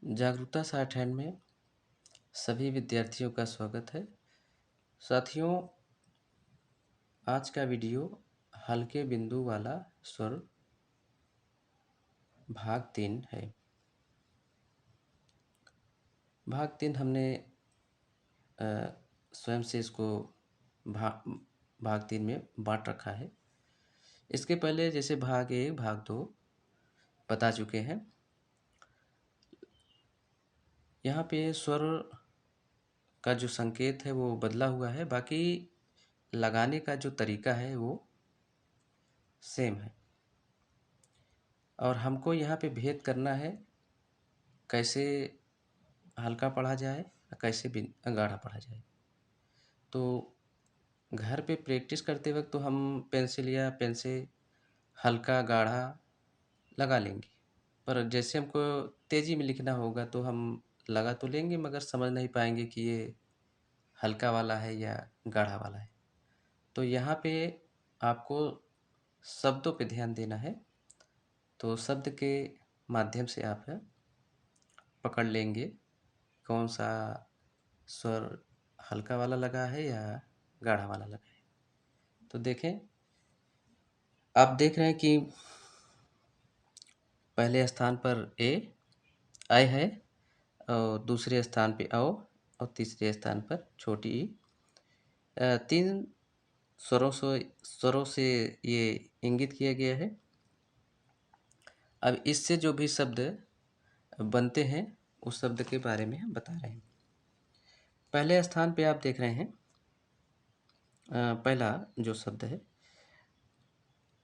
जागरूकता short hand में सभी विद्यार्थियों का स्वागत है। साथियों, आज का वीडियो हल्के बिंदु वाला स्वर भाग 3 है। भाग 3 हमने स्वयं से इसको भाग 3 में बांट रखा है। इसके पहले जैसे भाग 1, भाग 2 बता चुके हैं। यहाँ पे स्वर का जो संकेत है वो बदला हुआ है, बाकी लगाने का जो तरीका है वो सेम है। और हमको यहाँ पे भेद करना है कैसे हल्का पढ़ा जाए और कैसे गाढ़ा पढ़ा जाए। तो घर पे प्रैक्टिस करते वक्त तो हम पेंसिल या पेन से हल्का गाढ़ा लगा लेंगे, पर जैसे हमको तेज़ी में लिखना होगा तो हम लगा तो लेंगे मगर समझ नहीं पाएंगे कि ये हल्का वाला है या गाढ़ा वाला है। तो यहाँ पे आपको शब्दों पे ध्यान देना है। तो शब्द के माध्यम से आप पकड़ लेंगे कौन सा स्वर हल्का वाला लगा है या गाढ़ा वाला लगा है। तो देखें, आप देख रहे हैं कि पहले स्थान पर आई है और दूसरे स्थान पे औ और तीसरे स्थान पर छोटी ई। तीन स्वरों से ये इंगित किया गया है। अब इससे जो भी शब्द बनते हैं उस शब्द के बारे में हम बता रहे हैं। पहले स्थान पे आप देख रहे हैं पहला जो शब्द है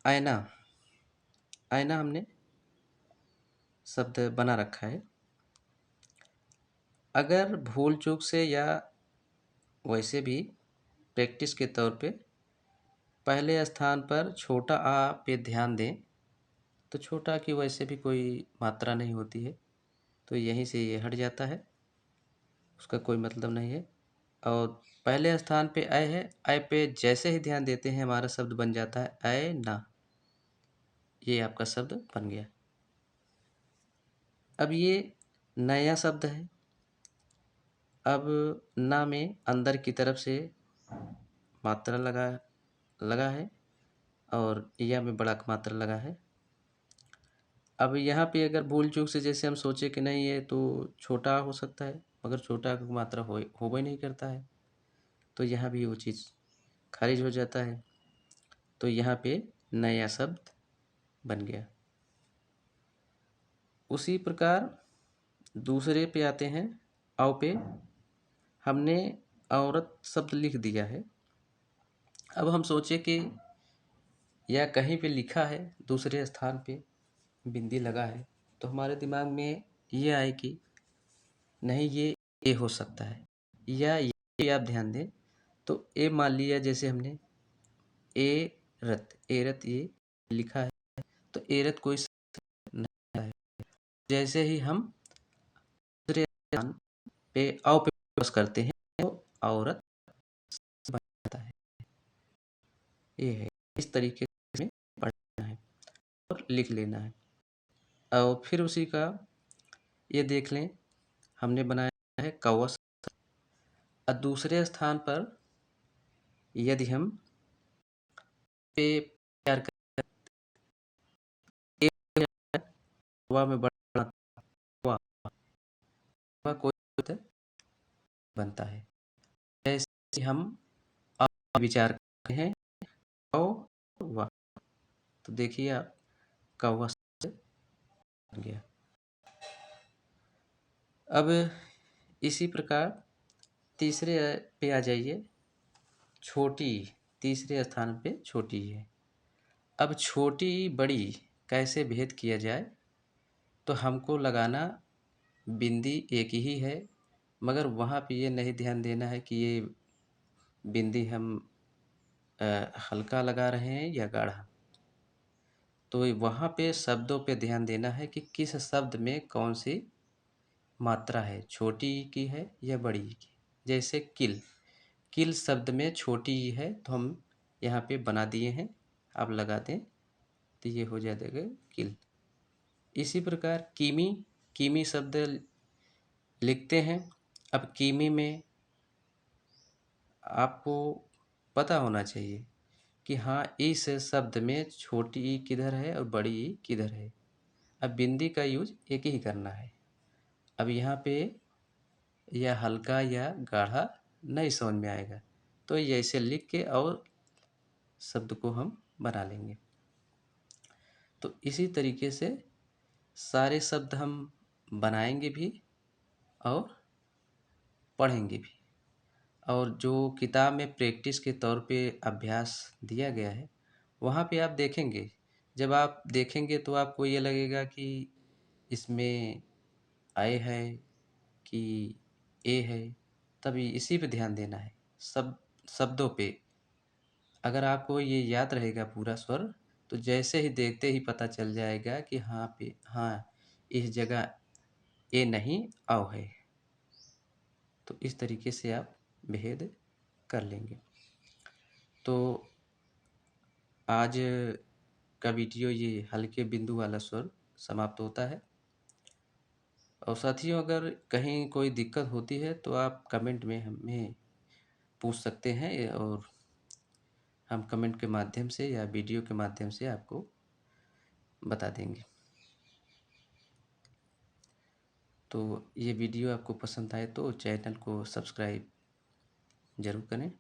आईना। आईना हमने शब्द बना रखा है। अगर भूल चूक से या वैसे भी प्रैक्टिस के तौर पे पहले स्थान पर छोटा आ पे ध्यान दें तो छोटा की वैसे भी कोई मात्रा नहीं होती है, तो यहीं से ये हट जाता है, उसका कोई मतलब नहीं है। और पहले स्थान पे आय है, आय पे जैसे ही ध्यान देते हैं हमारा शब्द बन जाता है आय ना। ये आपका शब्द बन गया। अब ये नया शब्द है। अब ना में अंदर की तरफ से मात्रा लगा है और या में बड़ा मात्रा लगा है। अब यहाँ पे अगर भूल चूक से जैसे हम सोचे कि नहीं ये तो छोटा हो सकता है, मगर छोटा की मात्रा हो भी नहीं करता है, तो यहाँ भी वो चीज़ खारिज हो जाता है। तो यहाँ पे नया शब्द बन गया। उसी प्रकार दूसरे पे आते हैं औ पे। हमने औरत शब्द लिख दिया है। अब हम सोचे कि या कहीं पे लिखा है दूसरे स्थान पे बिंदी लगा है, तो हमारे दिमाग में ये आए कि नहीं ये हो सकता है, या ये आप ध्यान दें तो ए मान लिया जैसे हमने एरत ये लिखा है, तो एरत कोई नहीं है। जैसे ही हम दूसरे स्थान पे औ पे बस करते हैं तो औरत बन जाता है। ये है, इस तरीके से पढ़ना है और लिख लेना है। और फिर उसी का ये देख लें, हमने बनाया है कौवा। और दूसरे स्थान पर यदि हम पे प्यार करें कौवा में बड़ा कौवा कोई बनता है। जैसे हम अब विचार करते हैं कौवा, तो देखिए आप कौवा बन गया। अब इसी प्रकार तीसरे पे आ जाइए, छोटी। तीसरे स्थान पे छोटी है। अब छोटी बड़ी कैसे भेद किया जाए, तो हमको लगाना बिंदी एक ही है, मगर वहाँ पे ये नहीं ध्यान देना है कि ये बिंदी हम हल्का लगा रहे हैं या गाढ़ा। तो वहाँ पे शब्दों पे ध्यान देना है कि किस शब्द में कौन सी मात्रा है, छोटी ई की है या बड़ी ई की। जैसे किल, किल शब्द में छोटी ई है तो हम यहाँ पे बना दिए हैं, आप लगा दें तो ये हो जाएगा किल। इसी प्रकार किमी, किमी शब्द लिखते हैं। अब कीमी में आपको पता होना चाहिए कि हाँ, इस शब्द में छोटी ई किधर है और बड़ी ई किधर है। अब बिंदी का यूज एक ही करना है। अब यहाँ पे यह हल्का या गाढ़ा नहीं समझ में आएगा, तो ये ऐसे लिख के और शब्द को हम बना लेंगे। तो इसी तरीके से सारे शब्द हम बनाएंगे भी और पढ़ेंगे भी। और जो किताब में प्रैक्टिस के तौर पे अभ्यास दिया गया है, वहाँ पे आप देखेंगे। जब आप देखेंगे तो आपको ये लगेगा कि इसमें आए है कि ए है, तभी इसी पे ध्यान देना है। सब शब्दों पे अगर आपको ये याद रहेगा पूरा स्वर, तो जैसे ही देखते ही पता चल जाएगा कि हाँ, इस जगह ए नहीं औ है। तो इस तरीके से आप भेद कर लेंगे। तो आज का वीडियो ये हल्के बिंदु वाला स्वर समाप्त होता है। और साथियों, अगर कहीं कोई दिक्कत होती है तो आप कमेंट में हमें पूछ सकते हैं, और हम कमेंट के माध्यम से या वीडियो के माध्यम से आपको बता देंगे। तो ये वीडियो आपको पसंद आए तो चैनल को सब्सक्राइब ज़रूर करें।